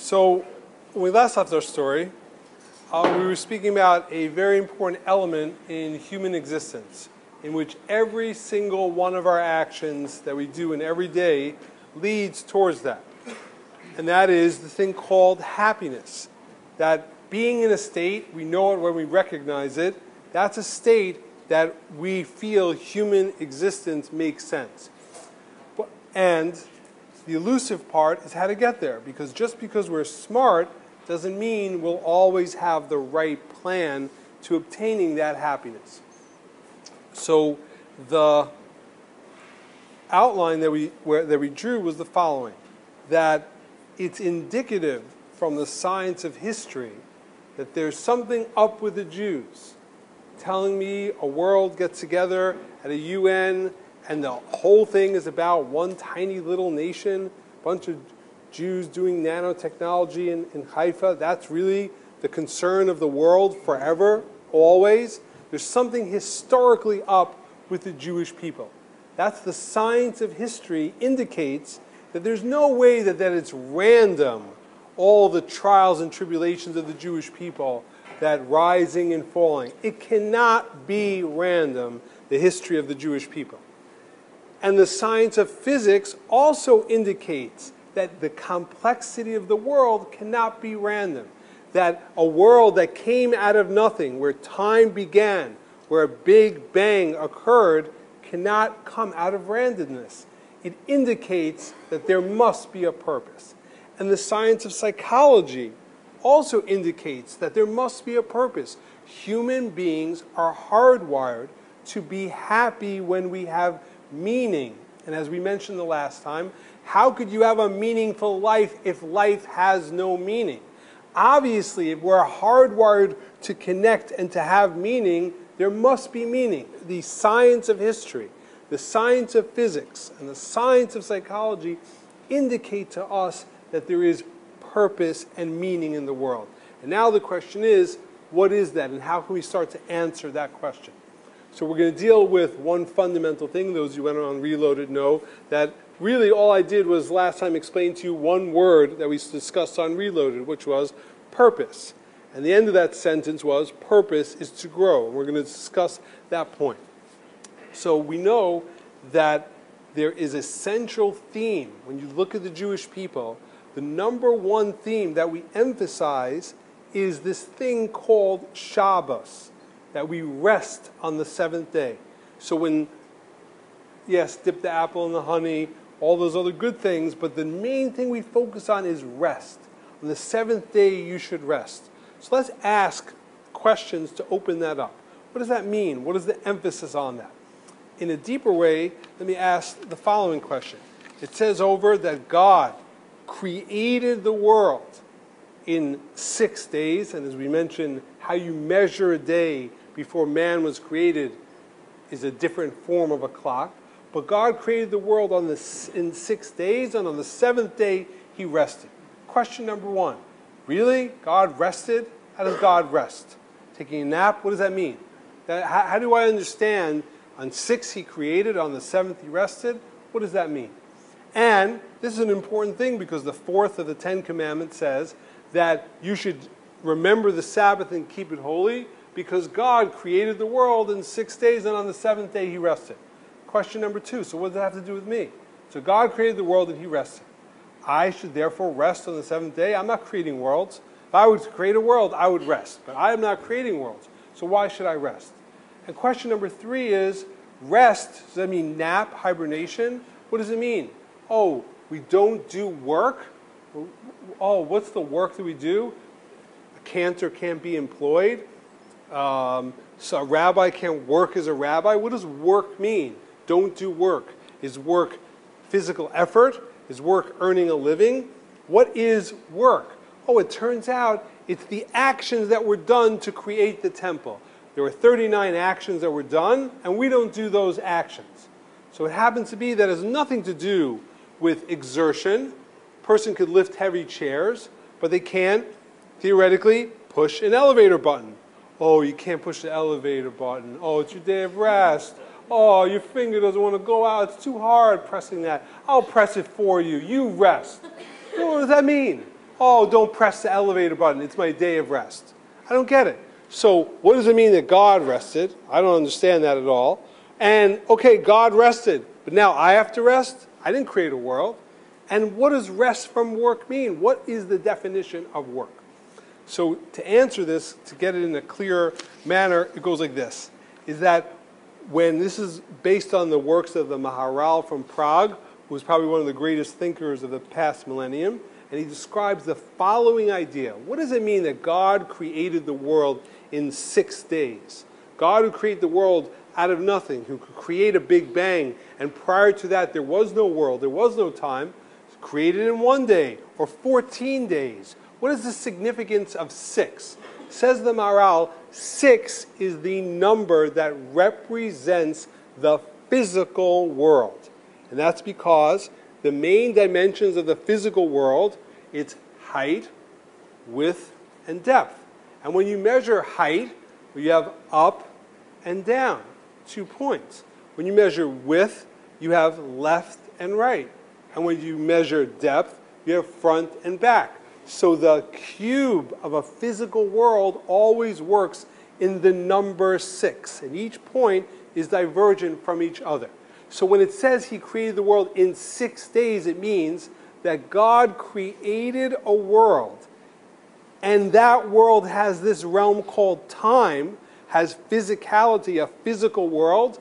So when we last left our story, we were speaking about a very important element in human existence, in which every single one of our actions that we do in every day leads towards that. And that is the thing called happiness. That being in a state, we know it when we recognize it, that's a state that we feel human existence makes sense. And the elusive part is how to get there, because just because we're smart doesn't mean we'll always have the right plan to obtaining that happiness. So the outline that we drew was the following, that it's indicative from the science of history that there's something up with the Jews, telling me a world gets together at a UN and the whole thing is about one tiny little nation, a bunch of Jews doing nanotechnology in Haifa. That's really the concern of the world forever, always. There's something historically up with the Jewish people. That's the science of history indicates that there's no way that it's random, all the trials and tribulations of the Jewish people, that rising and falling. It cannot be random, the history of the Jewish people. And the science of physics also indicates that the complexity of the world cannot be random. That a world that came out of nothing, where time began, where a big bang occurred, cannot come out of randomness. It indicates that there must be a purpose. And the science of psychology also indicates that there must be a purpose. Human beings are hardwired to be happy when we have meaning. And as we mentioned the last time, how could you have a meaningful life if life has no meaning? Obviously, if we're hardwired to connect and to have meaning, there must be meaning. The science of history, the science of physics, and the science of psychology indicate to us that there is purpose and meaning in the world. And now the question is, what is that, and how can we start to answer that question? So we're going to deal with one fundamental thing. Those who went on Reloaded know that really all I did was last time explain to you one word that we discussed on Reloaded, which was purpose. And the end of that sentence was, purpose is to grow. And we're going to discuss that point. So we know that there is a central theme. When you look at the Jewish people, the number one theme that we emphasize is this thing called Shabbos, that we rest on the seventh day. So when, yes, dip the apple in the honey, all those other good things, but the main thing we focus on is rest. On the seventh day, you should rest. So let's ask questions to open that up. What does that mean? What is the emphasis on that? In a deeper way, let me ask the following question. It says over that God created the world in 6 days, and as we mentioned, how you measure a day before man was created is a different form of a clock. But God created the world in 6 days, and on the seventh day, he rested. Question number one, really? God rested? How does God rest? Taking a nap? What does that mean? How do I understand on 6 he created, on the seventh he rested? What does that mean? And this is an important thing because the fourth of the 10 Commandments says that you should remember the Sabbath and keep it holy because God created the world in 6 days and on the seventh day he rested. Question number two, so what does that have to do with me? So God created the world and he rested. I should therefore rest on the seventh day. I'm not creating worlds. If I would create a world, I would rest. But I am not creating worlds. So why should I rest? And question number three is, rest, does that mean nap, hibernation? What does it mean? Oh, we don't do work? Oh, what's the work that we do? A cantor can't be employed. So a rabbi can't work as a rabbi. What does work mean? Don't do work. Is work physical effort? Is work earning a living? What is work? Oh, it turns out it's the actions that were done to create the temple. There were 39 actions that were done, and we don't do those actions. So it happens to be that it has nothing to do with exertion. A person could lift heavy chairs, but they can't, theoretically, push an elevator button. Oh, you can't push the elevator button. Oh, it's your day of rest. Oh, your finger doesn't want to go out. It's too hard pressing that. I'll press it for you. You rest. What does that mean? oh, don't press the elevator button, it's my day of rest. I don't get it. So what does it mean that God rested? I don't understand that at all. And, okay, God rested, but now I have to rest? I didn't create a world. And what does rest from work mean? What is the definition of work? So to answer this, to get it in a clear manner, it goes like this, is that when this is based on the works of the Maharal from Prague, who was probably one of the greatest thinkers of the past millennium, and he describes the following idea. What does it mean that God created the world in 6 days? God who created the world out of nothing, who could create a big bang, and prior to that there was no world, there was no time, created in 1 day or 14 days. What is the significance of 6? Says the Maharal, 6 is the number that represents the physical world. And that's because the main dimensions of the physical world, it's height, width, and depth. And when you measure height, you have up and down, 2 points. When you measure width, you have left and right. And when you measure depth, you have front and back. So the cube of a physical world always works in the number 6. And each point is divergent from each other. So when it says he created the world in 6 days, it means that God created a world. And that world has this realm called time, has physicality, a physical world.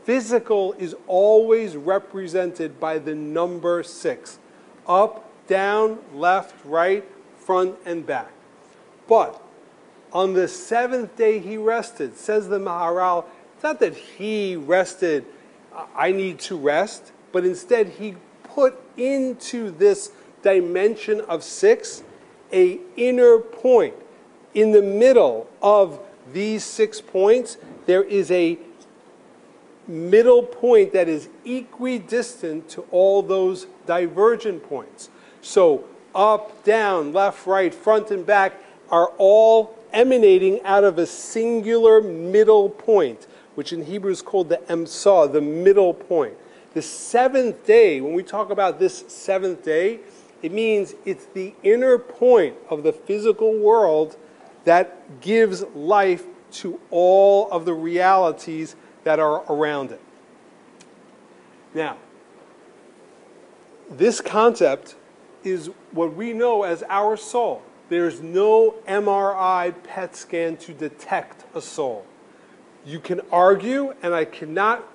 Physical is always represented by the number 6. Up, down, left, right, front, and back. But on the 7th day he rested, says the Maharal, it's not that he rested, I need to rest, but instead he put into this dimension of 6 an inner point. In the middle of these 6 points, there is a middle point that is equidistant to all those divergent points. So up, down, left, right, front, and back are all emanating out of a singular middle point, which in Hebrew is called the emsah, the middle point. The 7th day, when we talk about this 7th day, it means it's the inner point of the physical world that gives life to all of the realities that are around it. Now, this concept is what we know as our soul. There's no MRI PET scan to detect a soul. You can argue, and I cannot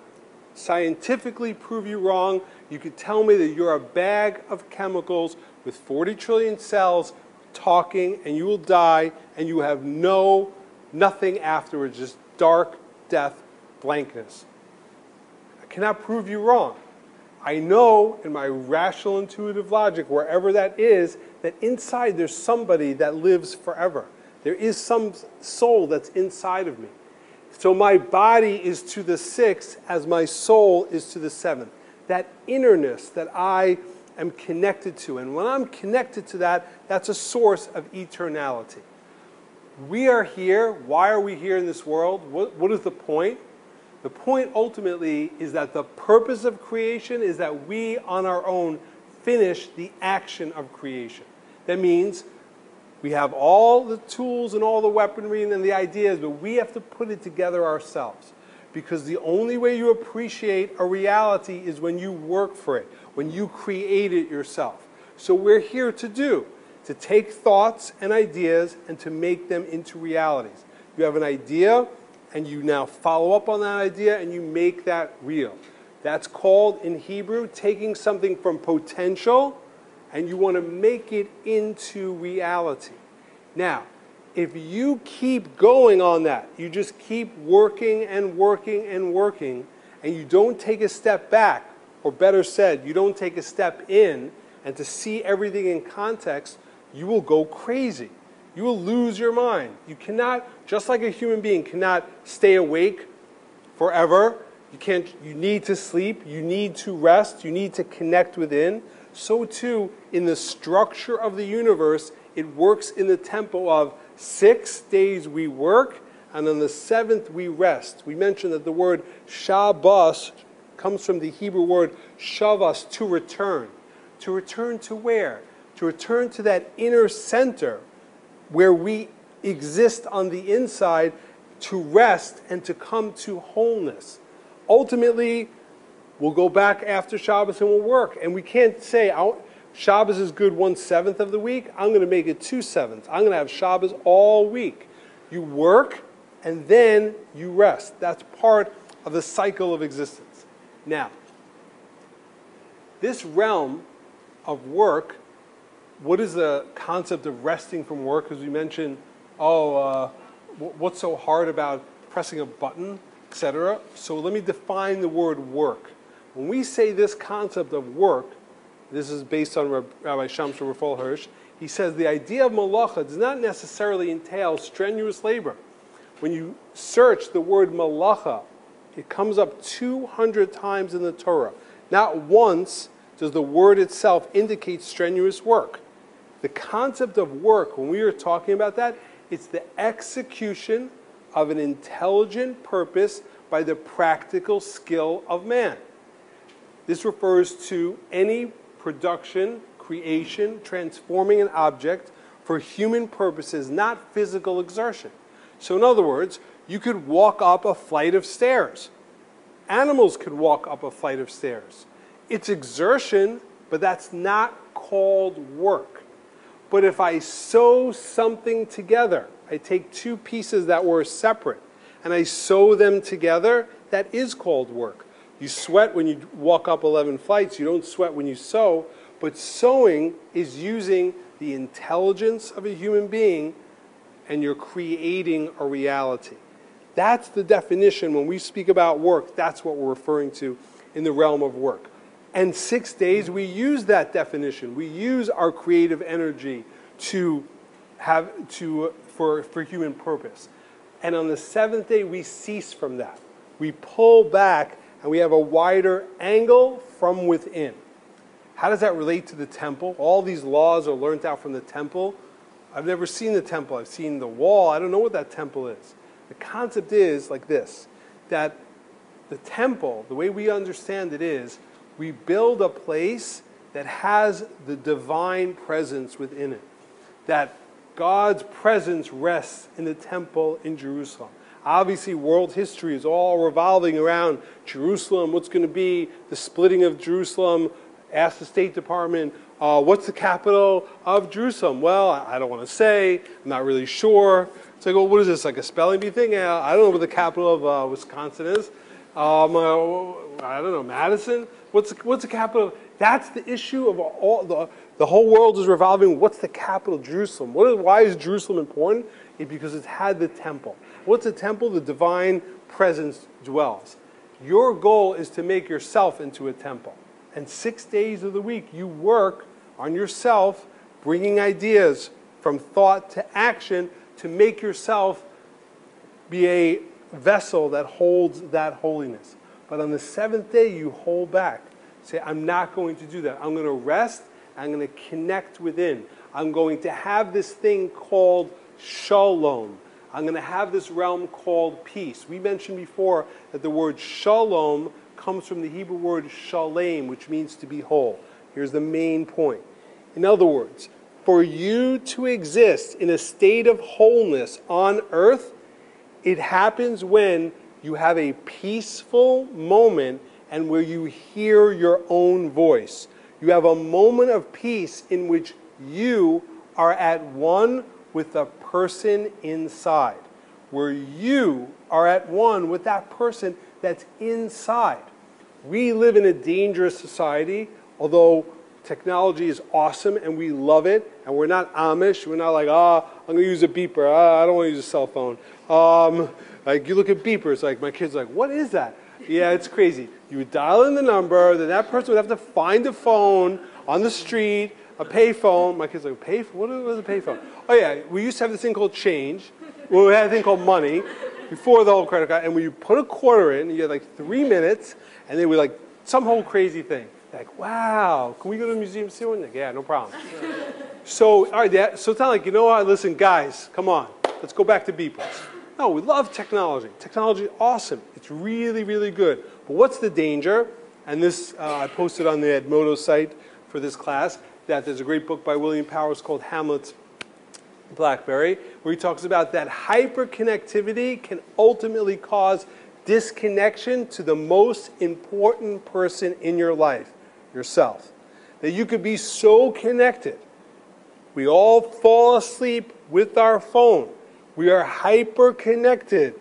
scientifically prove you wrong. You could tell me that you're a bag of chemicals with 40 trillion cells talking, and you will die, and you have nothing afterwards, just dark death, blankness. I cannot prove you wrong. I know in my rational intuitive logic, wherever that is, that inside there's somebody that lives forever. There is some soul that's inside of me. So my body is to the 6th as my soul is to the 7th. That innerness that I am connected to. And when I'm connected to that, that's a source of eternality. We are here. Why are we here in this world? What is the point? The point ultimately is that the purpose of creation is that we on our own finish the action of creation. That means we have all the tools and all the weaponry and the ideas, but we have to put it together ourselves. Because the only way you appreciate a reality is when you work for it, when you create it yourself. So we're here to take thoughts and ideas and to make them into realities. You have an idea, and you now follow up on that idea and you make that real. That's called, in Hebrew, taking something from potential and you want to make it into reality. Now, if you keep going on that, you just keep working and working and working, and you don't take a step back, or better said, you don't take a step in and to see everything in context, you will go crazy. You will lose your mind. You cannot, just like a human being cannot stay awake forever. You need to sleep. You need to rest. You need to connect within. So too, in the structure of the universe, it works in the tempo of 6 days we work, and on the 7th we rest. We mentioned that the word Shabbos comes from the Hebrew word shavas, to return. To return to where? to return to that inner center where we exist on the inside, to rest and to come to wholeness. Ultimately, we'll go back after Shabbos and we'll work. And we can't say, Shabbos is good 1/7 of the week, I'm going to make it 2/7. I'm going to have Shabbos all week. You work and then you rest. That's part of the cycle of existence. Now, this realm of work, what is the concept of resting from work? As we mentioned, what's so hard about pressing a button, etc. So let me define the word work. When we say this concept of work, this is based on Rabbi Shamshon Raphael Hirsch, he says the idea of malacha does not necessarily entail strenuous labor. When you search the word malacha, it comes up 200 times in the Torah. Not once does the word itself indicate strenuous work. The concept of work, when we are talking about that, it's the execution of an intelligent purpose by the practical skill of man. This refers to any production, creation, transforming an object for human purposes, not physical exertion. So in other words, you could walk up a flight of stairs. Animals could walk up a flight of stairs. It's exertion, but that's not called work. But if I sew something together, I take two pieces that were separate and I sew them together, that is called work. You sweat when you walk up 11 flights. You don't sweat when you sew. But sewing is using the intelligence of a human being and you're creating a reality. That's the definition. When we speak about work, that's what we're referring to in the realm of work. And 6 days, we use that definition. We use our creative energy for human purpose. And on the 7th day, we cease from that. We pull back and we have a wider angle from within. How does that relate to the temple? All these laws are learned out from the temple. I've never seen the temple. I've seen the wall. I don't know what that temple is. The concept is like this, that the temple, the way we understand it is, we build a place that has the divine presence within it. That God's presence rests in the temple in Jerusalem. Obviously, world history is all revolving around Jerusalem. What's going to be the splitting of Jerusalem? Ask the State Department, what's the capital of Jerusalem? Well, I don't want to say. I'm not really sure. It's like, well, what is this, like a spelling bee thing? I don't know what the capital of Wisconsin is. I don't know, Madison? What's the capital? That's the issue of all the whole world is revolving. What's the capital? Jerusalem. Why is Jerusalem important? It's because it's had the temple. What's the temple? The divine presence dwells. Your goal is to make yourself into a temple. And 6 days of the week, you work on yourself, bringing ideas from thought to action to make yourself be a vessel that holds that holiness. But on the 7th day, you hold back. Say, I'm not going to do that. I'm going to rest. I'm going to connect within. I'm going to have this thing called Shalom. I'm going to have this realm called peace. We mentioned before that the word Shalom comes from the Hebrew word Shalem, which means to be whole. Here's the main point. In other words, for you to exist in a state of wholeness on earth, it happens when you have a peaceful moment and where you hear your own voice. You have a moment of peace in which you are at one with the person inside, where you are at one with that person that's inside. We live in a dangerous society, although technology is awesome and we love it, and we're not Amish. We're not like, I'm going to use a beeper. I don't want to use a cell phone. Like you look at beepers, like my kid's like, what is that? Yeah, it's crazy. You would dial in the number, then that person would have to find a phone on the street, a payphone. My kid's like, payphone? What is a payphone? Oh yeah, we used to have this thing called change. Well, we had a thing called money before the whole credit card, and when you put a quarter in, you had like 3 minutes, and they would like some whole crazy thing. Like, wow, can we go to the museum soon? Like, yeah, no problem. So, all right, so it's not like, you know what, listen, guys, come on, let's go back to beepers. No, we love technology. Technology is awesome. It's really, really good. But what's the danger? And this, I posted on the Edmodo site for this class. that there's a great book by William Powers called Hamlet's Blackberry, where he talks about that hyperconnectivity can ultimately cause disconnection to the most important person in your life, yourself. That you could be so connected. We all fall asleep with our phone. We are hyper-connected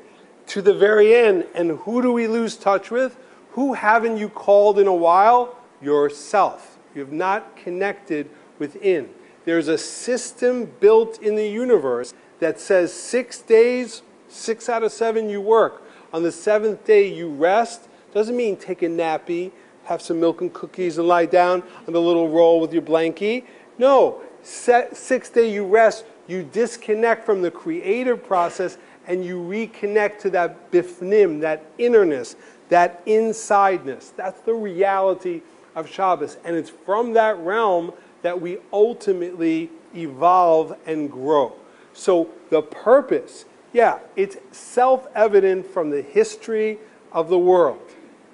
to the very end. And who do we lose touch with? Who haven't you called in a while? Yourself. You have not connected within. There's a system built in the universe that says 6 days, 6 out of 7 you work. On the 7th day you rest. Doesn't mean take a nappy, have some milk and cookies and lie down on the little roll with your blankie. No, 6th day you rest, you disconnect from the creative process and you reconnect to that bifnim, that innerness, that insideness. That's the reality of Shabbos. And it's from that realm that we ultimately evolve and grow. So the purpose, yeah, it's self-evident from the history of the world,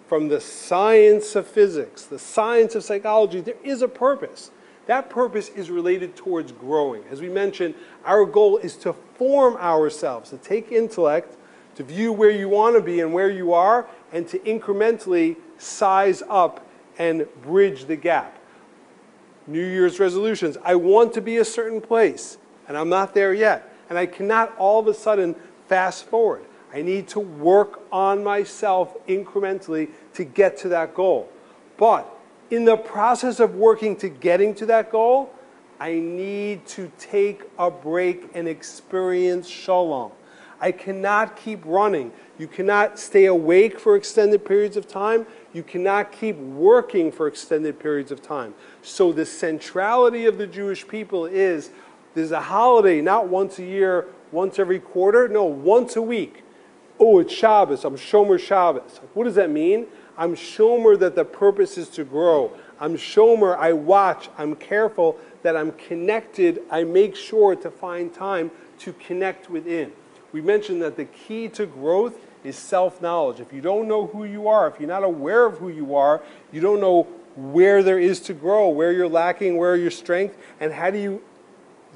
from the science of physics, the science of psychology. There is a purpose. That purpose is related towards growing. As we mentioned, our goal is to form ourselves, to take intellect, to view where you want to be and where you are, and to incrementally size up and bridge the gap. New Year's resolutions. I want to be a certain place, and I'm not there yet. And I cannot all of a sudden fast forward. I need to work on myself incrementally to get to that goal. But in the process of working to getting to that goal, I need to take a break and experience Shalom. I cannot keep running. You cannot stay awake for extended periods of time. You cannot keep working for extended periods of time. So the centrality of the Jewish people is there's a holiday, not once a year, once every quarter. No, once a week. Oh, it's Shabbos. I'm Shomer Shabbos. What does that mean? I'm Shomer that the purpose is to grow. I'm Shomer, I watch, I'm careful that I'm connected. I make sure to find time to connect within. We mentioned that the key to growth is self-knowledge. If you don't know who you are, if you're not aware of who you are, you don't know where there is to grow, where you're lacking, where are your strengths, and how do you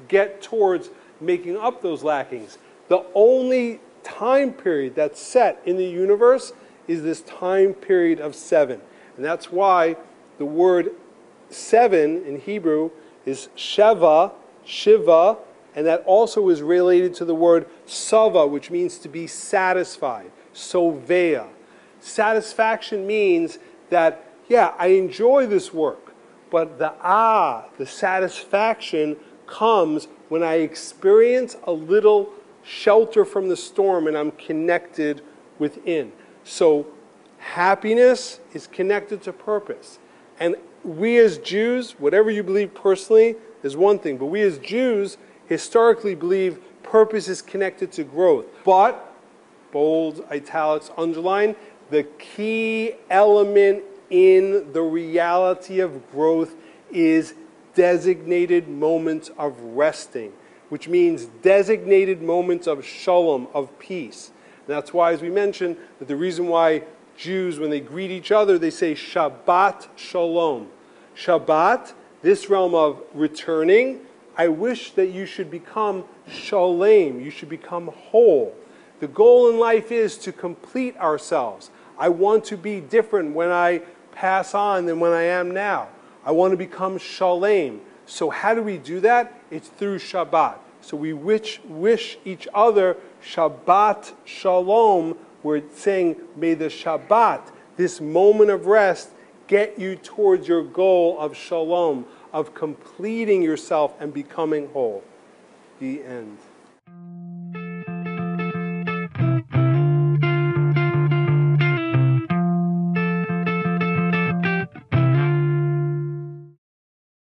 get towards making up those lackings. The only time period that's set in the universe is this time period of 7. And that's why the word 7 in Hebrew is Sheva, Shiva, and that also is related to the word Sava, which means to be satisfied, Sovea. Satisfaction means that, yeah, I enjoy this work, but the satisfaction comes when I experience a little shelter from the storm and I'm connected within. So happiness is connected to purpose. And we as Jews, whatever you believe personally is one thing, but we as Jews historically believe purpose is connected to growth. But, bold, italics, underline, the key element in the reality of growth is designated moments of resting, which means designated moments of shalom, of peace. And that's why, as we mentioned, that the reason why Jews, when they greet each other, they say Shabbat Shalom. Shabbat, this realm of returning, I wish that you should become Shalom, you should become whole. The goal in life is to complete ourselves. I want to be different when I pass on than when I am now. I want to become Shalom. So how do we do that? It's through Shabbat. So we wish each other Shabbat Shalom. We're saying, may the Shabbat, this moment of rest, get you towards your goal of Shalom, of completing yourself and becoming whole. The end.